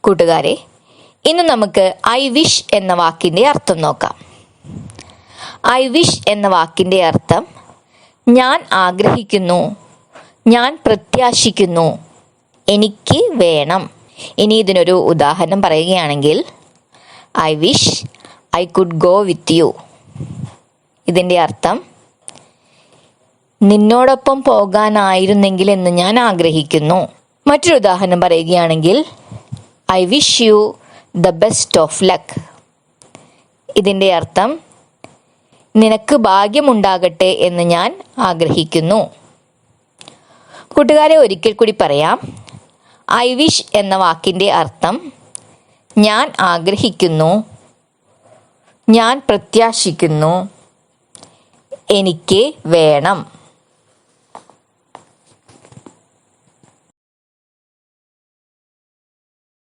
കൂട്ടുകാരെ, ഇന്ന് നമുക്ക് ഐ വിഷ് എന്ന വാക്കിൻ്റെ അർത്ഥം നോക്കാം. ഐ വിഷ് എന്ന വാക്കിൻ്റെ അർത്ഥം ഞാൻ ആഗ്രഹിക്കുന്നു, ഞാൻ പ്രത്യാശിക്കുന്നു, എനിക്ക് വേണം. ഇനി ഇതിനൊരു ഉദാഹരണം പറയുകയാണെങ്കിൽ, I wish I could go with you. ഇതിൻ്റെ അർത്ഥം നിന്നോടൊപ്പം പോകാനായിരുന്നെങ്കിൽ എന്ന് ഞാൻ ആഗ്രഹിക്കുന്നു. മറ്റൊരു ഉദാഹരണം പറയുകയാണെങ്കിൽ, I wish you the best of luck. ഇതിൻ്റെ അർത്ഥം നിനക്ക് ഭാഗ്യമുണ്ടാകട്ടെ എന്ന് ഞാൻ ആഗ്രഹിക്കുന്നു. കൂട്ടുകാരെ, ഒരിക്കൽ കൂടി പറയാം. ഐ വിഷ് എന്ന വാക്കിൻ്റെ അർത്ഥം ഞാൻ ആഗ്രഹിക്കുന്നു, ഞാൻ പ്രത്യാശിക്കുന്നു, എനിക്ക് വേണം.